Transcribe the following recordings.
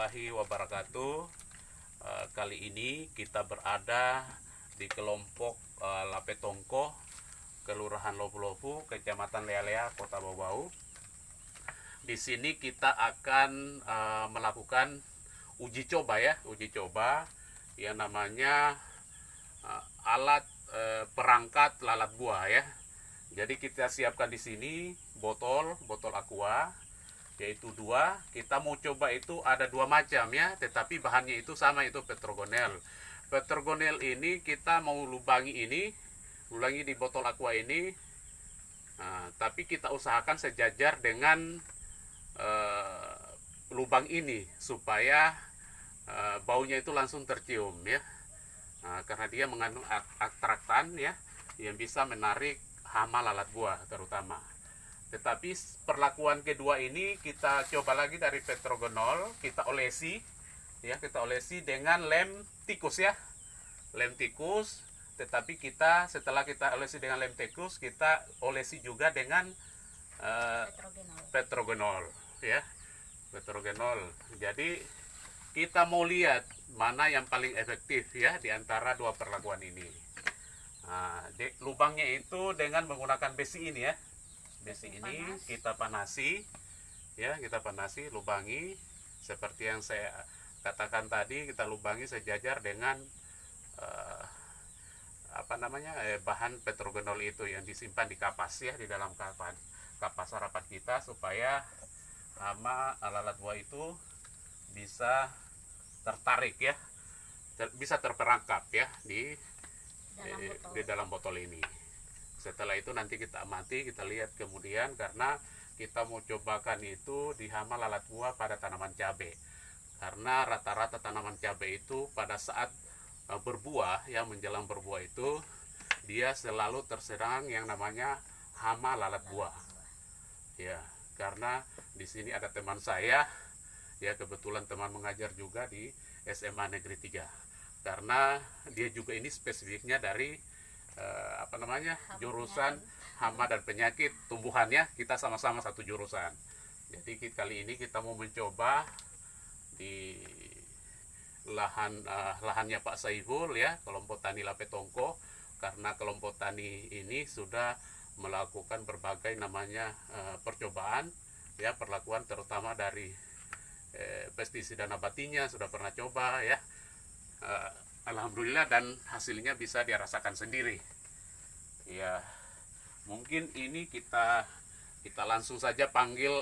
warahmatullahi wabarakatuh. Kali ini kita berada di kelompok Lapetongko, Kelurahan Lopu-Lopu, Kecamatan Lea-Lea, Kota Bau-Bau. Di sini kita akan melakukan uji coba yang namanya alat perangkat lalat buah ya. Jadi kita siapkan di sini botol aqua, yaitu dua. Kita mau coba itu ada dua macam ya, tetapi bahannya itu sama, itu petrogonel. Petrogonel ini kita mau lubangi di botol aqua ini. Nah, tapi kita usahakan sejajar dengan lubang ini supaya baunya itu langsung tercium ya. Nah, karena dia mengandung atraktan ya, yang bisa menarik hama lalat buah terutama. Tetapi perlakuan kedua ini kita coba lagi dari petrogonol, kita olesi dengan lem tikus ya. Lem tikus, tetapi setelah kita olesi dengan lem tikus, kita olesi juga dengan petrogenol ya. Petrogenol. Jadi kita mau lihat mana yang paling efektif ya di antara dua perlakuan ini. Nah, lubangnya itu dengan menggunakan besi ini ya. Besi ini kita panasi ya, lubangi seperti yang saya katakan tadi, kita lubangi sejajar dengan bahan petrogenol itu yang disimpan di kapas ya, di dalam kapas harapan kita, supaya hama lalat buah itu bisa tertarik ya, bisa terperangkap ya di dalam botol ini. Setelah itu nanti kita amati, kita lihat kemudian, karena kita mau cobakan itu di hama lalat buah pada tanaman cabai. Karena rata-rata tanaman cabai itu pada saat berbuah, yang menjelang berbuah itu, dia selalu terserang yang namanya hama lalat buah. Ya, karena di sini ada teman saya, ya kebetulan teman mengajar juga di SMA Negeri 3. Karena dia juga ini spesifiknya dari jurusan hama dan penyakit tumbuhannya, kita sama-sama satu jurusan. Jadi kali ini kita mau mencoba di lahannya Pak Saiful ya, kelompok tani Lapetongko, karena kelompok tani ini sudah melakukan berbagai namanya percobaan ya, perlakuan terutama dari pestisida nabatinya sudah pernah coba ya. Alhamdulillah, dan hasilnya bisa dirasakan sendiri ya. Mungkin ini kita langsung saja panggil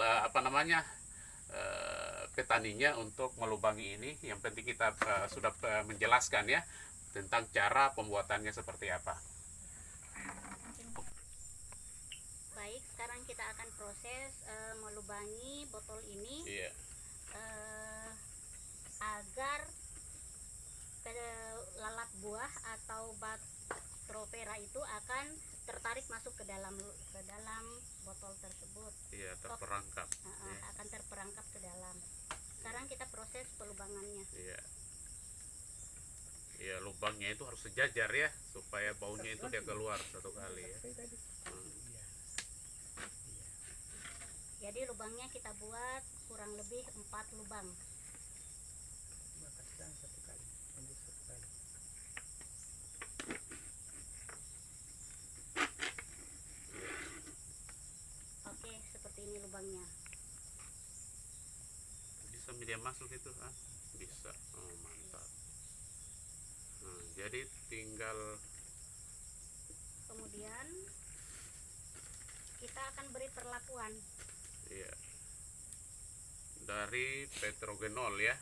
petaninya untuk melubangi ini. Yang penting kita sudah menjelaskan ya tentang cara pembuatannya seperti apa. Baik, sekarang kita akan proses melubangi botol ini agar lalat buah atau Bactropera itu akan tertarik masuk ke dalam botol tersebut. Iya, terperangkap. Akan terperangkap ke dalam. Sekarang kita proses pelubangannya. Iya. Ya, lubangnya itu harus sejajar ya, supaya baunya itu dia keluar satu kali ya. Jadi lubangnya kita buat kurang lebih 4 lubang. Oke, seperti ini lubangnya. Bisa media masuk itu kan? Bisa. Oh, mantap. Nah, jadi tinggal kemudian kita akan beri perlakuan. Iya. Dari petrogenol ya.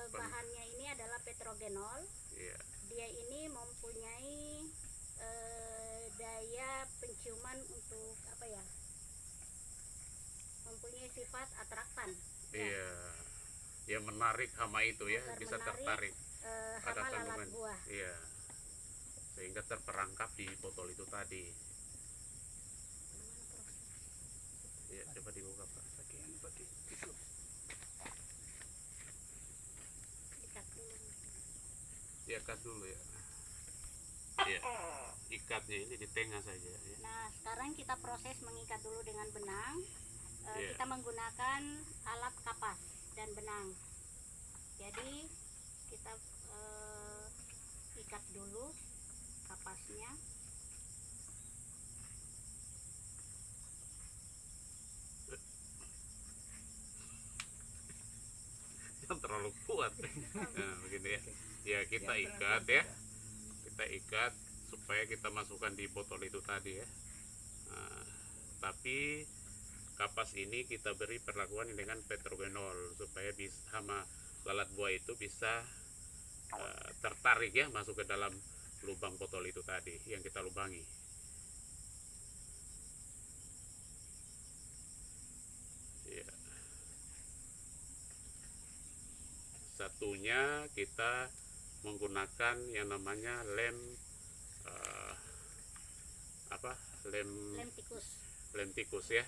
Bahannya ini adalah petrogenol. Iya. Dia ini mempunyai daya penciuman untuk mempunyai sifat atraktan. Iya. Ya, menarik hama itu ya, bisa tertarik pada hama lalat kandungan. buah. Iya. Sehingga terperangkap di botol itu tadi. Ya, coba dibuka Pak. Ikat dulu ya. Ya, ikatnya ini di tengah saja ya. Nah, sekarang kita proses mengikat dulu dengan benang. Iya. Kita menggunakan alat kapas dan benang. Jadi kita ikat dulu kapasnya. Jangan terlalu kuat. Nah, begini ya. Ya kita ikat ya. Kita ikat supaya kita masukkan di botol itu tadi ya. Nah, tapi kapas ini kita beri perlakuan dengan petrogenol supaya bisa hama lalat buah itu bisa tertarik ya masuk ke dalam lubang botol itu tadi yang kita lubangi. Ya. Satunya kita menggunakan yang namanya lem lem tikus ya.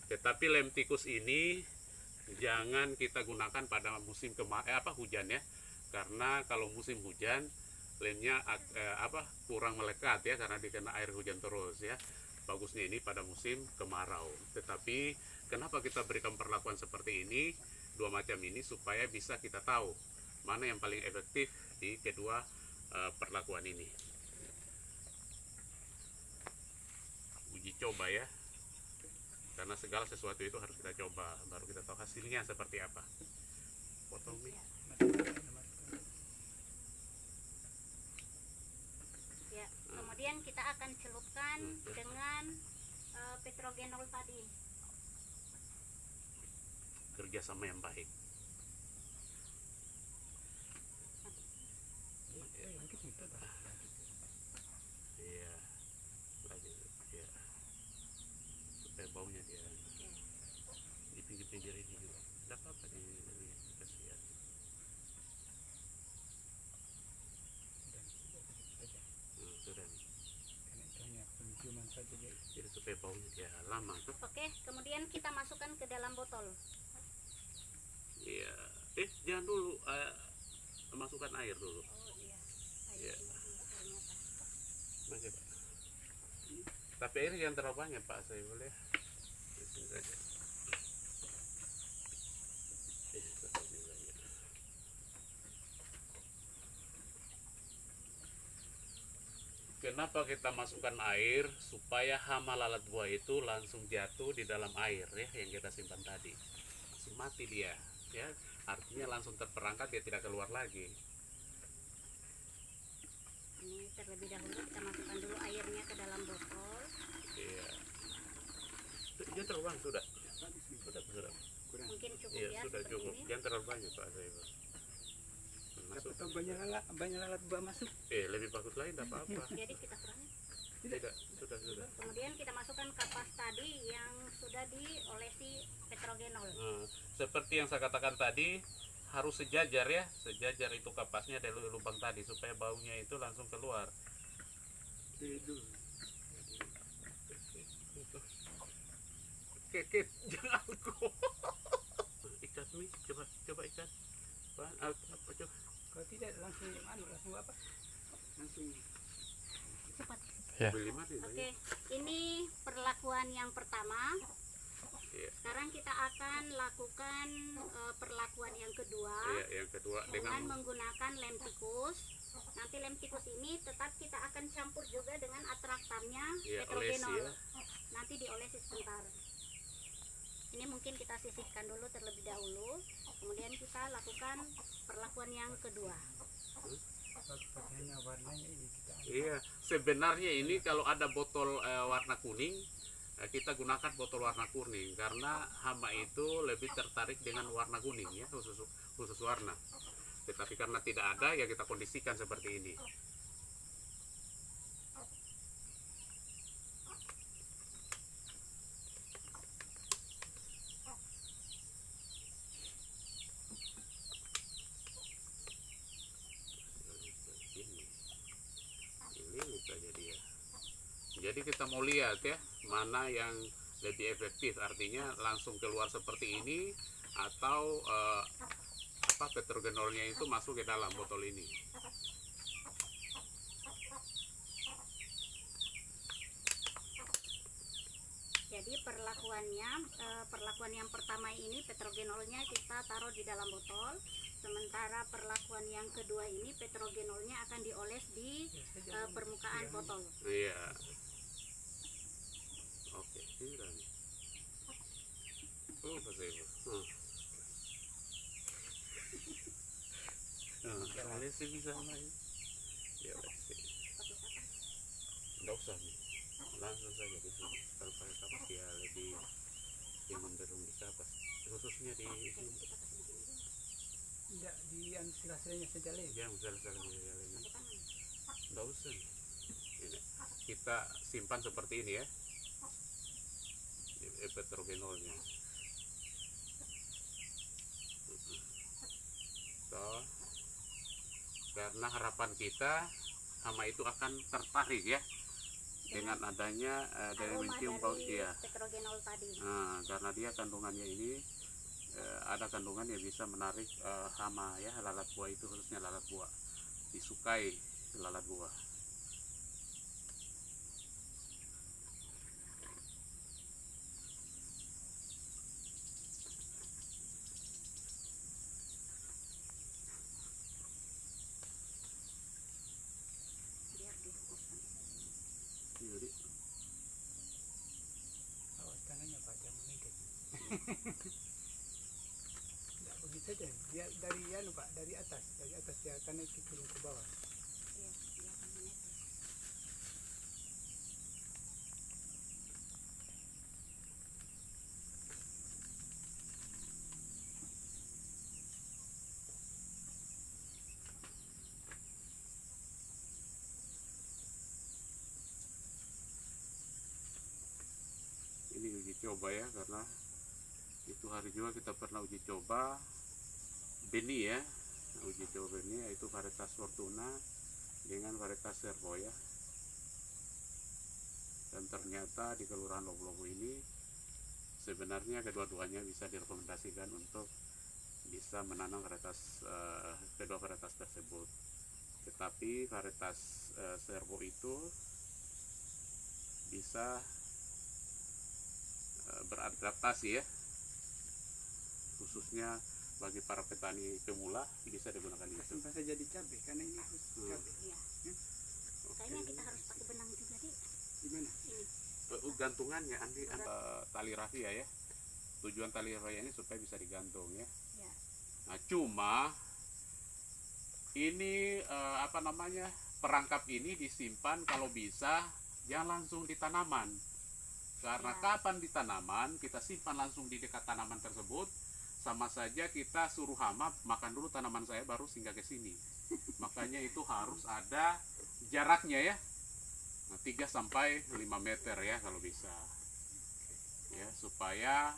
Tetapi lem tikus ini jangan kita gunakan pada musim hujan ya, karena kalau musim hujan lemnya kurang melekat ya, karena dikena air hujan terus ya. Bagusnya ini pada musim kemarau. Tetapi kenapa kita berikan perlakuan seperti ini, dua macam ini, supaya bisa kita tahu mana yang paling efektif di kedua perlakuan ini. Uji coba ya, karena segala sesuatu itu harus kita coba baru kita tahu hasilnya seperti apa. Potong nih. Ya, kemudian kita akan celupkan dengan petrogenol tadi. Kerjasama yang baik. Iya, lagi ya, supaya baunya dia di pinggir-pinggir ini juga. Tidak apa-apa dikasih ya. Sudah nih. Jadi supaya baunya dia lama tuh. Oke, kemudian kita masukkan ke dalam botol. Iya, jangan dulu masukkan air dulu. Oh iya. Iya. Masih, Pak. Tapi air jangan terlalu banyak, Pak. Saya boleh. Di sini saja. Kenapa kita masukkan air? Supaya hama lalat buah itu langsung jatuh di dalam air ya yang kita simpan tadi. Langsung mati dia ya. Artinya langsung terperangkap, dia tidak keluar lagi. Ini terlebih dahulu kita masukkan dulu airnya ke dalam botol. Iya. Dia terbang sudah. Sudah. Mungkin cukup Iya, ya sudah seperti cukup. ini. Jangan terlalu banyak, Pak. Saya masuk. Atau banyak lalat buah masuk. Lebih bagus lagi, tidak apa-apa. Jadi kita kurangi. Tidak, sudah. Kemudian kita masukkan kapas tadi yang sudah diolesi petrogenol. Seperti yang saya katakan tadi, harus sejajar ya, sejajar itu kapasnya dari lubang tadi supaya baunya itu langsung keluar. Kekit, jangan aku. Ikat nih, coba ikat. Coba. Kalau tidak langsung apa? Langsung Cepat. Ya. Beli mati, Oke, ini perlakuan yang pertama. Iya. Sekarang kita akan lakukan perlakuan yang kedua. Iya, yang kedua Dengan dengan menggunakan lem tikus. Nanti lem tikus ini tetap kita akan campur juga dengan atraktannya petrogenol. olesi ya. Nanti diolesi sebentar. Ini mungkin kita sisihkan dulu terlebih dahulu. Kemudian kita lakukan perlakuan yang kedua. warnanya ini kita. Iya, sebenarnya ini kalau ada botol warna kuning, kita gunakan botol warna kuning karena hama itu lebih tertarik dengan warna kuning ya, khusus warna. Tetapi karena tidak ada ya kita kondisikan seperti ini. Ini saja dia. Jadi kita mau lihat ya mana yang lebih efektif, artinya langsung keluar seperti ini atau petrogenolnya itu masuk ke dalam botol ini. Jadi perlakuan yang pertama ini petrogenolnya kita taruh di dalam botol. Sementara perlakuan yang kedua ini petrogenolnya akan dioles di permukaan botol. Iya. Oke, ini dah nih. Oh, bahasa ibu. Boleh sih bisa main. Ya sih. Nggak usah nih. Langsung saja di sini. Kalau pakai kapas ya lebih cenderung di kapas. Khususnya di sini. Tidak di sela-selanya saja leh. Jangan salah-salah di dalamnya. Nggak usah. Ini. Kita simpan seperti ini ya. Petrogenolnya. So, karena harapan kita hama itu akan tertarik ya dengan adanya dari Aroma mencium dari bau dia. petrogenol tadi. Nah, karena dia kandungannya ini ada kandungan yang bisa menarik hama ya, lalat buah itu khususnya lalat buah, disukai lalat buah. Biar dihembuskan. Jadi Awas tangannya Pak, jangan mengikat. Tidak begitu saja. Dia dari Pak, dari atas dia akan naik turun ke bawah. Iya, dia akan menetes. ini uji coba ya, karena itu hari juga kita pernah uji coba benih ya. Nah, uji coba benih yaitu varietas Fortuna dengan varietas Servo ya, dan ternyata di Kelurahan Lobo-Lobo ini sebenarnya kedua-duanya bisa direkomendasikan untuk bisa menanam varietas kedua varietas tersebut. Tetapi varietas Servo itu bisa beradaptasi ya, khususnya bagi para petani pemula bisa digunakan itu. Simpan saja di cabai karena ini khusus cabai. Iya. Kayaknya kita harus pakai benang juga di Gimana? ini. Gantungannya Andi, tali rafia ya. Tujuan tali rafia ini supaya bisa digantung ya. Ya. Nah, cuma ini perangkap ini disimpan kalau bisa jangan langsung di tanaman. Karena Ya. kapan di tanaman kita simpan langsung di dekat tanaman tersebut, sama saja kita suruh hama makan dulu tanaman saya baru singgah ke sini. Makanya itu harus ada jaraknya ya. Nah, 3 sampai 5 meter ya kalau bisa. Ya, supaya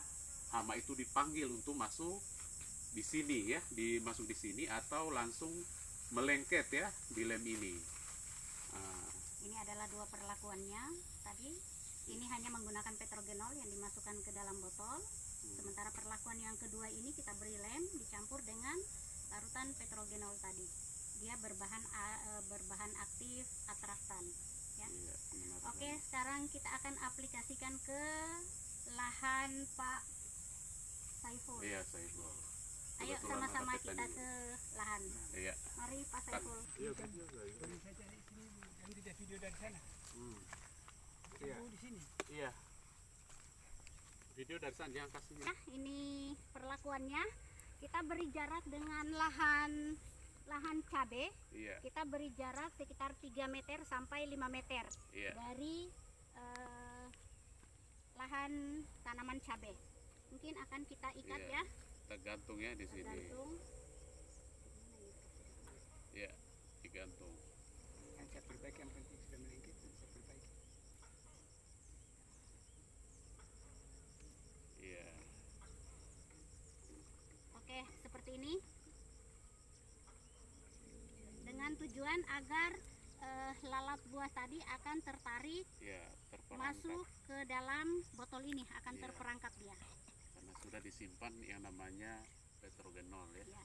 hama itu dipanggil untuk masuk di sini ya, masuk di sini atau langsung melengket ya di lem ini. Nah, Ini adalah dua perlakuannya tadi. Ini hanya menggunakan petrogenol yang dimasukkan ke dalam botol. Sementara perlakuan yang kedua ini kita beri lem dicampur dengan larutan petrogenol tadi. Dia berbahan aktif atraktan. Ya. iya, benar. Oke, sekarang kita akan aplikasikan ke lahan Pak Saiful. Iya, Saiful. Ayo Kebetulan sama-sama ada kita petani. ke lahan. Iya. Mari Pak Saiful. Iya, video guys. Boleh saja di sini, ambil dia video dari sana. Iya. Di sini. Iya. Video dari sana yang kasih. Nah, ini perlakuannya. Kita beri jarak dengan lahan cabai. Iya. Kita beri jarak sekitar 3 meter sampai 5 meter Iya. dari lahan tanaman cabai. Mungkin akan kita ikat Iya. ya, Kita gantung ya di sini. gantung. Iya, digantung. Yang saya perbaiki, yang penting sudah melengket, saya perbaiki. Iya. Oke, seperti ini. Dengan tujuan agar lalat buah tadi akan tertarik Iya, terperangkap. masuk ke dalam botol ini, akan Iya. terperangkap dia. Karena sudah disimpan yang namanya petrogenol ya. Ya.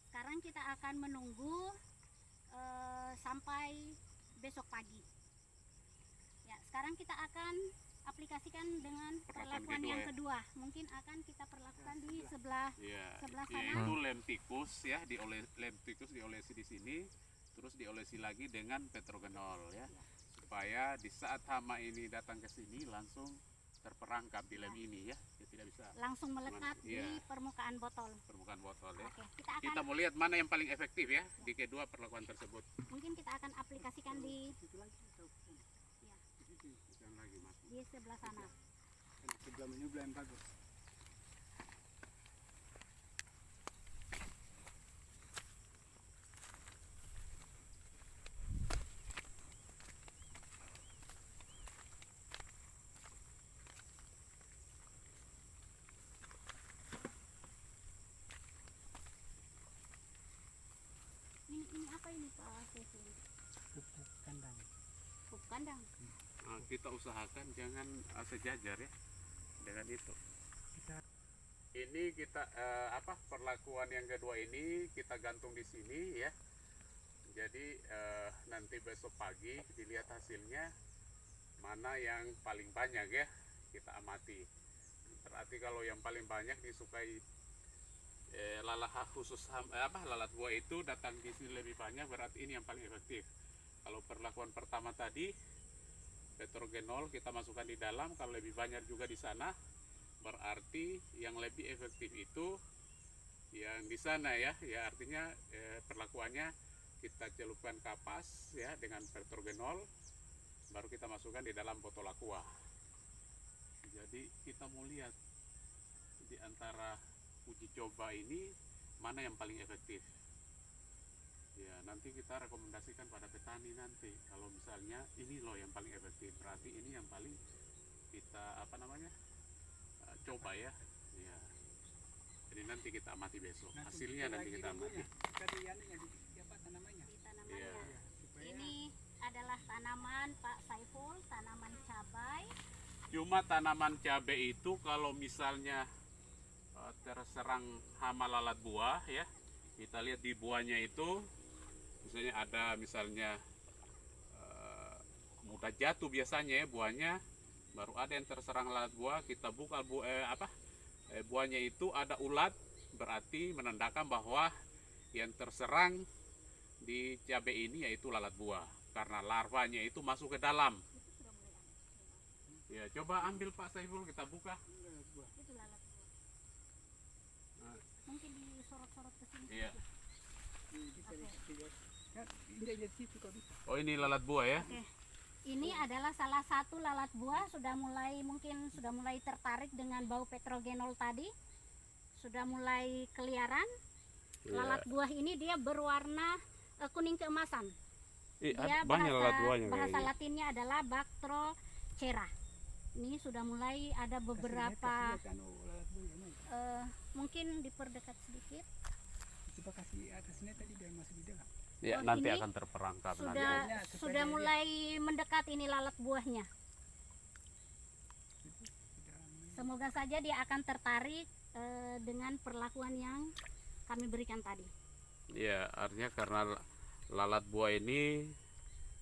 Sekarang kita akan menunggu sampai besok pagi. Ya, sekarang kita akan aplikasikan dengan Perlakuan perlakuan kedua yang ya. kedua. Mungkin akan kita perlakukan di sebelah Ya, sebelah sana. yaitu lem tikus ya, lem tikus diolesi di sini, terus diolesi lagi dengan petrogenol ya, supaya di saat hama ini datang ke sini langsung terperangkap di lem ini ya, dia tidak bisa Langsung melekat Iya. di permukaan botol. permukaan botol ya. Oke, kita akan Kita mau lihat mana yang paling efektif ya di kedua perlakuan tersebut. mungkin kita akan aplikasikan di Jangan lagi mas. di sebelah sana. Sebelah menyubelah yang bagus. Ini apa ini Pak Sefi? Pupuk kandang. Pupuk kandang. Nah, kita usahakan jangan sejajar ya dengan itu. Kita Ini kita perlakuan yang kedua ini kita gantung di sini ya. Jadi nanti besok pagi dilihat hasilnya mana yang paling banyak ya, kita amati. Berarti kalau yang paling banyak disukai lalat khusus lalat buah itu datang di sini lebih banyak, berarti ini yang paling efektif. Kalau perlakuan pertama tadi petrogenol kita masukkan di dalam, kalau lebih banyak juga di sana, berarti yang lebih efektif itu yang di sana ya. Ya artinya perlakuannya kita celupkan kapas ya dengan petrogenol, baru kita masukkan di dalam botol aqua. Jadi kita mau lihat di antara uji coba ini mana yang paling efektif. Ya nanti kita rekomendasikan pada petani nanti, kalau misalnya ini loh yang paling efektif, berarti ini yang paling kita coba ya. Ya. Jadi nanti kita amati besok hasilnya, nanti kita amati. Tadi anunya di apa tanamannya? Di tanamannya. Iya. Ya, supaya Ini adalah tanaman Pak Saiful, tanaman cabai. Cuma tanaman cabai itu kalau misalnya terserang hama lalat buah ya, kita lihat di buahnya itu misalnya ada mudah jatuh biasanya ya buahnya, baru ada yang terserang lalat buah, kita buka buahnya itu ada ulat, berarti menandakan bahwa yang terserang di cabai ini yaitu lalat buah, karena larvanya itu masuk ke dalam. Itu sudah mulai ada. Ya coba ambil Pak Saiful, kita buka. buah. Itu lalat buah. Nah, Mungkin disorot-sorot ke sini. Iya. Ini bisa Oke. dilihat. Kan indah di situ kok bisa. oh ini lalat buah ya. Oke. Ini adalah salah satu lalat buah, sudah mulai tertarik dengan bau petrogenol tadi. Sudah mulai keliaran. Lalat buah ini dia berwarna kuning keemasan. Dia banyak lalat buahnya bahasa kayaknya. latinnya adalah Bactrocera. Ini sudah mulai ada beberapa, Kasih lihat anu lalat buahnya, nih. mungkin diperdekat sedikit. Coba kasih atasnya tadi biar masih di dalam. Ya, Oh, nanti ini akan terperangkap nanti. Sudah Supaya sudah dia- mulai mendekat ini lalat buahnya. Di dalam ini. Semoga saja dia akan tertarik dengan perlakuan yang kami berikan tadi. Ya, artinya karena lalat buah ini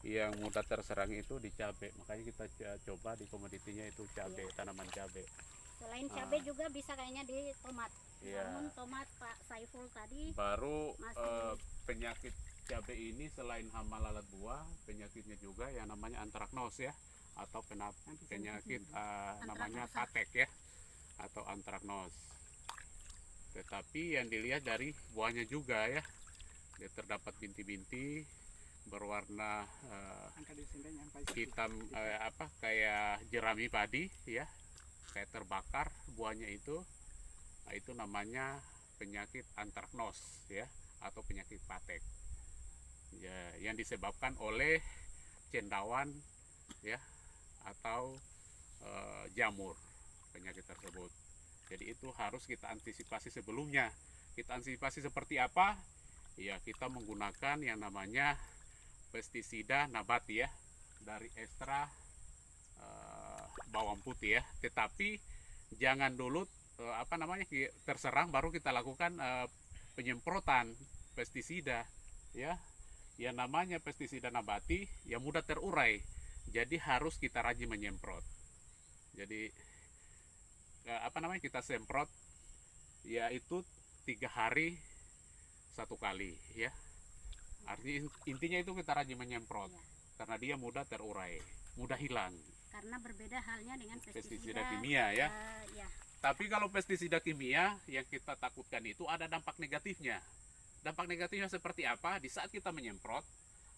yang mudah terserang itu di cabai, makanya kita coba di komoditinya itu cabai, tanaman cabai. Selain cabai juga bisa kayaknya di tomat. Iya. Namun tomat Pak Saiful tadi Baru Masih- penyakit cabai ini selain hama lalat buah, penyakitnya juga yang namanya antraknos ya, atau penyakit namanya Antraknosa. patek ya, atau antraknos. Tetapi yang dilihat dari buahnya juga ya, dia terdapat binti-binti berwarna Angka di sini yang paling hitam kayak jerami padi ya, kayak terbakar buahnya itu. Nah, itu namanya penyakit antraknos ya, atau penyakit patek ya, yang disebabkan oleh cendawan ya, atau jamur penyakit tersebut. Jadi itu harus kita antisipasi sebelumnya. Kita antisipasi seperti apa? Ya kita menggunakan yang namanya pestisida nabati ya, dari ekstra bawang putih ya. Tetapi jangan dulu terserang baru kita lakukan penyemprotan pestisida ya. Yang namanya pestisida nabati yang mudah terurai, jadi harus kita rajin menyemprot Jadi kita semprot yaitu 3 hari 1 kali ya. Artinya intinya itu kita rajin menyemprot Ya. karena dia mudah terurai, mudah hilang. Karena berbeda halnya dengan Pestisida kimia ya. Ya. Tapi kalau pestisida kimia yang kita takutkan itu ada dampak negatifnya. Dampak negatifnya seperti apa? Di saat kita menyemprot,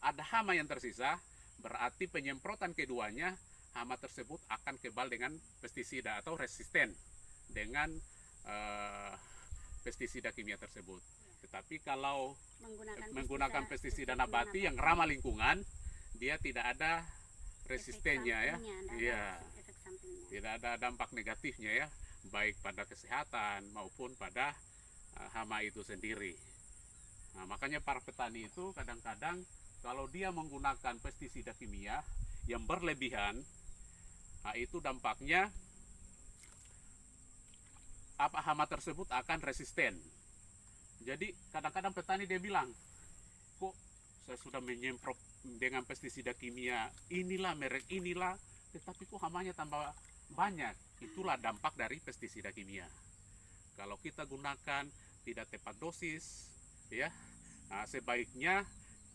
ada hama yang tersisa, berarti penyemprotan keduanya, hama tersebut akan kebal dengan pestisida atau resisten dengan pestisida kimia tersebut. Tetapi kalau menggunakan pestisida nabati yang ramah lingkungan, dia tidak ada resistennya ya. Iya. Tidak ada dampak negatifnya ya, baik pada kesehatan maupun pada hama itu sendiri. Nah, makanya para petani itu kadang-kadang kalau dia menggunakan pestisida kimia yang berlebihan, nah itu dampaknya hama tersebut akan resisten. Jadi kadang-kadang petani dia bilang, kok saya sudah menyemprot dengan pestisida kimia inilah, merek inilah, tetapi kok hamanya tambah banyak. Itulah dampak dari pestisida kimia. Kalau kita gunakan tidak tepat dosis, ya, nah, sebaiknya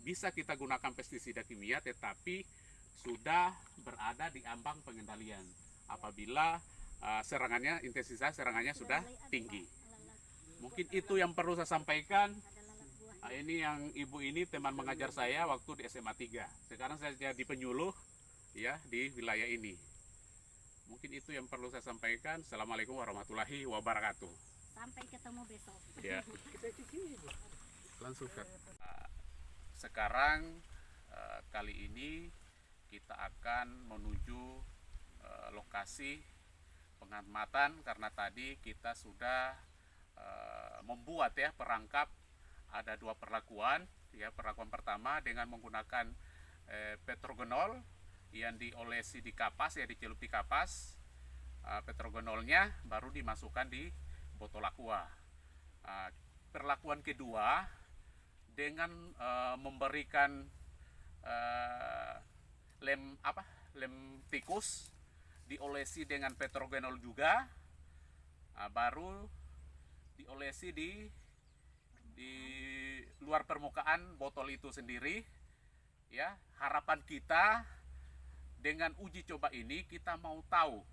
bisa kita gunakan pestisida kimia, tetapi sudah berada di ambang pengendalian. Apabila intensitas serangannya sudah tinggi. Mungkin itu yang perlu saya sampaikan. Nah, ini yang ibu ini teman mengajar saya waktu di SMA 3. Sekarang saya jadi penyuluh ya di wilayah ini. Mungkin itu yang perlu saya sampaikan. Assalamualaikum warahmatullahi wabarakatuh. Sampai ketemu besok. Ya. Kita ke sini, Bu. Langsung kan. Sekarang kali ini kita akan menuju lokasi pengamatan karena tadi kita sudah membuat ya perangkap. Ada 2 perlakuan ya. Perlakuan pertama dengan menggunakan petrogenol yang diolesi di kapas ya, dicelup di kapas. Petrogenolnya baru dimasukkan di botol aqua. Perlakuan kedua dengan memberikan lem tikus diolesi dengan petrogenol juga, baru diolesi di luar permukaan botol itu sendiri ya. Harapan kita dengan uji coba ini, kita mau tahu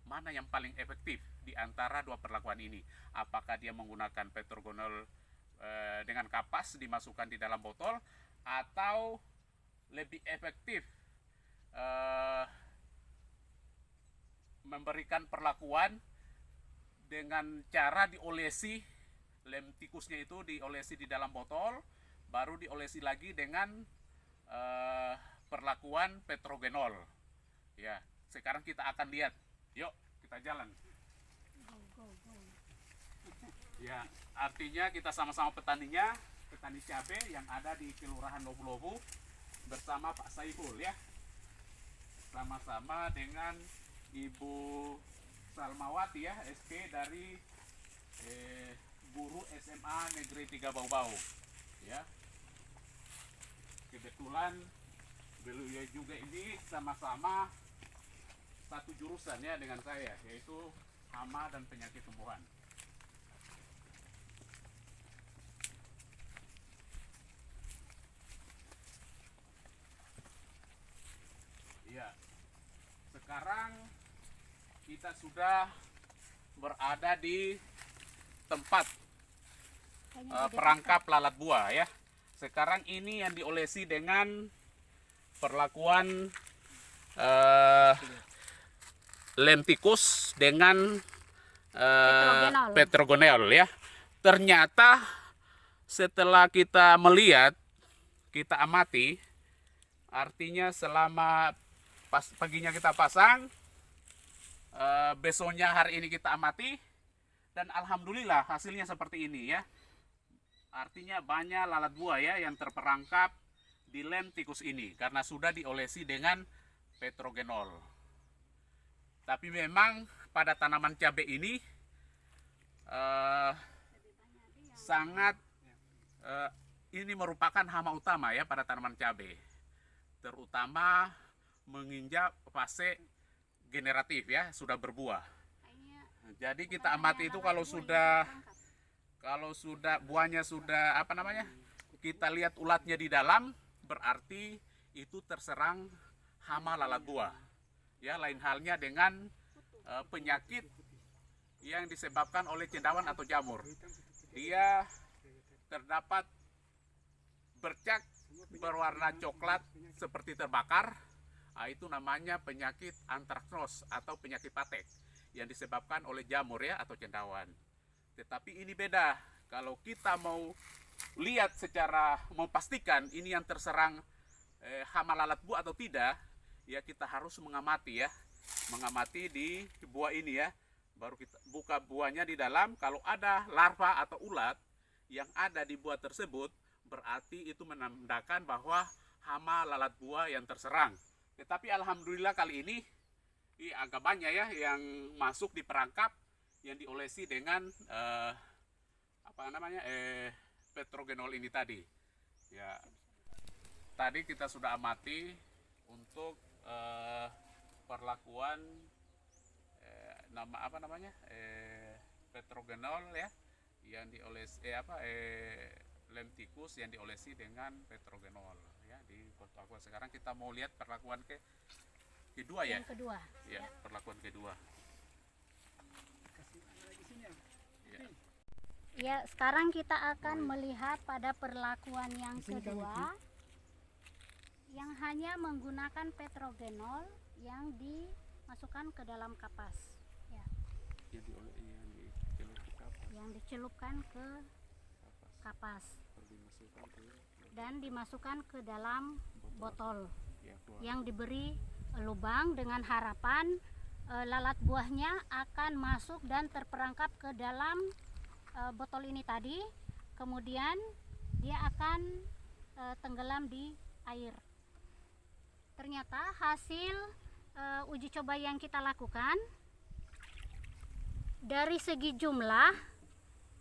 mana yang paling efektif di antara 2 perlakuan ini. Apakah dia menggunakan petrogenol dengan kapas dimasukkan di dalam botol, atau lebih efektif memberikan perlakuan dengan cara diolesi lem tikusnya itu, diolesi di dalam botol, baru diolesi lagi dengan perlakuan petrogenol. Ya, sekarang kita akan lihat. Yuk, kita jalan. Ya, artinya kita sama-sama petaninya, petani cabai yang ada di Kelurahan Lobu-Lobu bersama Pak Saiful ya. Sama-sama dengan Ibu Salmawati ya, SP dari guru SMA Negeri 3 Bau-Bau ya. Kebetulan beliau juga ini sama-sama satu jurusan ya dengan saya, yaitu hama dan penyakit tumbuhan. Ya, sekarang kita sudah berada di tempat perangkap lalat buah ya. Sekarang ini yang diolesi dengan perlakuan lem tikus dengan petrogenol ya. Ternyata setelah kita melihat, kita amati, artinya selama paginya kita pasang, besoknya hari ini kita amati, dan alhamdulillah hasilnya seperti ini ya. Artinya banyak lalat buah ya yang terperangkap di lem tikus ini karena sudah diolesi dengan petrogenol. Tapi memang pada tanaman cabai ini sangat ini merupakan hama utama ya pada tanaman cabai, terutama menginjak fase generatif ya, sudah berbuah. Kayaknya Jadi bukan kita hanya amati itu lalat kalau buah yang sudah terperangkap. buahnya sudah apa namanya, kita lihat ulatnya di dalam, berarti itu terserang hama lalat buah. Ya, lain halnya dengan penyakit yang disebabkan oleh cendawan atau jamur. Dia terdapat bercak berwarna coklat seperti terbakar. Itu namanya penyakit antraknos atau penyakit patek yang disebabkan oleh jamur ya atau cendawan. Tetapi ini beda. Kalau kita mau lihat secara mau pastikan ini yang terserang hama lalat buah atau tidak, ya kita harus mengamati ya. Mengamati di buah ini ya. Baru kita buka buahnya di dalam, kalau ada larva atau ulat yang ada di buah tersebut, berarti itu menandakan bahwa hama lalat buah yang terserang. Tetapi alhamdulillah kali ini agak banyak ya yang masuk di perangkap yang diolesi dengan petrogenol ini tadi. Ya, tadi kita sudah amati untuk perlakuan petrogenol ya yang diolesi lemticus yang diolesi dengan petrogenol ya di Boto Aqua. Sekarang kita mau lihat perlakuan kedua ya. Yang kedua. Ya, perlakuan kedua. Ya. Ya, sekarang kita akan melihat pada perlakuan yang kedua yang hanya menggunakan petrogenol yang dimasukkan ke dalam kapas. Ya. Yang dicelupkan ke kapas dan dimasukkan ke dalam botol yang diberi lubang dengan harapan lalat buahnya akan masuk dan terperangkap ke dalam botol ini tadi, kemudian dia akan tenggelam di air. Ternyata hasil uji coba yang kita lakukan dari segi jumlah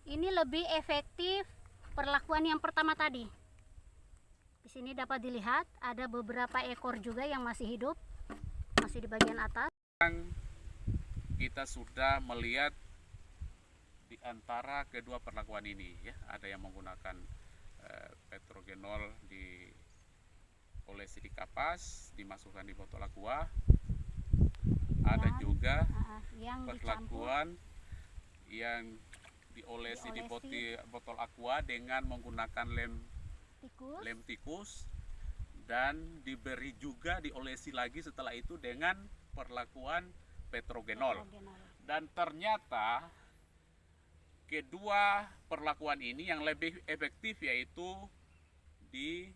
ini lebih efektif perlakuan yang pertama tadi. Di sini dapat dilihat ada beberapa ekor juga yang masih hidup, masih di bagian atas. Kita sudah melihat di antara kedua perlakuan ini ya, ada yang menggunakan petrogenol diolesi di kapas, dimasukkan di botol aqua. Ada juga yang perlakuan yang diolesi di botol aqua dengan menggunakan lem tikus dan diberi juga diolesi lagi setelah itu dengan perlakuan petrogenol. Dan ternyata kedua perlakuan ini yang lebih efektif yaitu di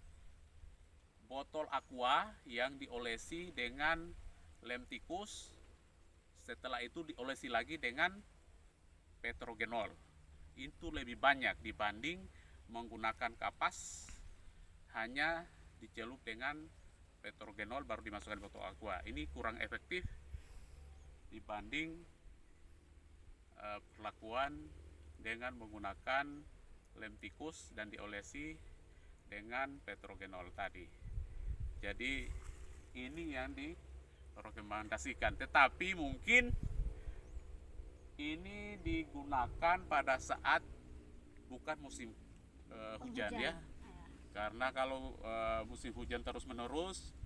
botol aqua yang diolesi dengan lem tikus, setelah itu diolesi lagi dengan petrogenol. Itu lebih banyak dibanding menggunakan kapas hanya dicelup dengan petrogenol baru dimasukkan botol aqua. Ini kurang efektif dibanding perlakuan dengan menggunakan lem tikus dan diolesi dengan petrogenol tadi. Jadi ini yang direkomendasikan, tetapi mungkin ini digunakan pada saat bukan musim hujan ya. Karena kalau musim hujan terus menerus,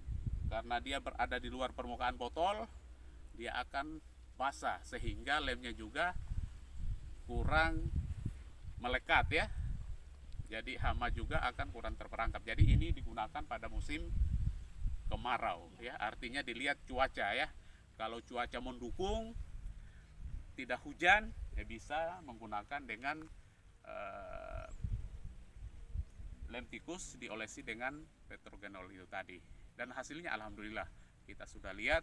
karena dia berada di luar permukaan botol, dia akan basah sehingga lemnya juga kurang melekat ya. Jadi hama juga akan kurang terperangkap. Jadi ini digunakan pada musim kemarau ya. Artinya dilihat cuaca ya. Kalau cuaca mendukung, tidak hujan, ya bisa menggunakan dengan lem tikus diolesi dengan petrogenol itu tadi. Dan hasilnya alhamdulillah kita sudah lihat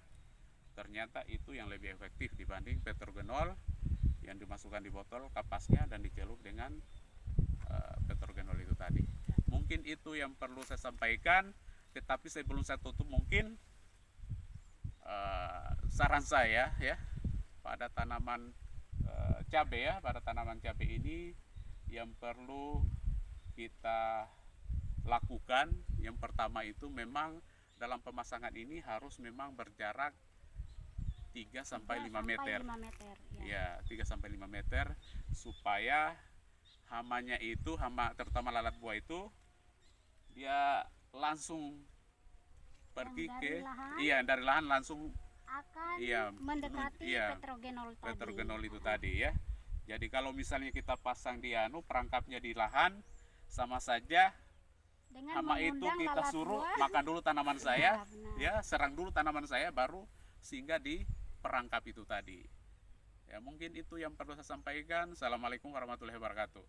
ternyata itu yang lebih efektif dibanding petrogenol yang dimasukkan di botol kapasnya dan dicelup dengan petrogenol itu tadi. Mungkin itu yang perlu saya sampaikan, tetapi sebelum saya tutup mungkin saran saya ya pada tanaman cabai ya, pada tanaman cabai ini yang perlu kita lakukan yang pertama itu memang dalam pemasangan ini harus memang berjarak 3 sampai 5 3 meter. 5 meter ya. Ya, 3 sampai 5 meter supaya hamanya itu, hama terutama lalat buah itu dia langsung pergi Yang ke dari lahan dari lahan langsung akan Iya, mendekati iya, petrogenol tadi. petrogenol itu tadi ya. Jadi kalau misalnya kita pasang di perangkapnya di lahan, sama saja Dengan hama itu mengundang kita lalat suruh buah. makan dulu tanaman saya, Iya, benar. ya serang dulu tanaman saya baru singgah di perangkap itu tadi. Ya mungkin itu yang perlu saya sampaikan. Assalamualaikum warahmatullahi wabarakatuh.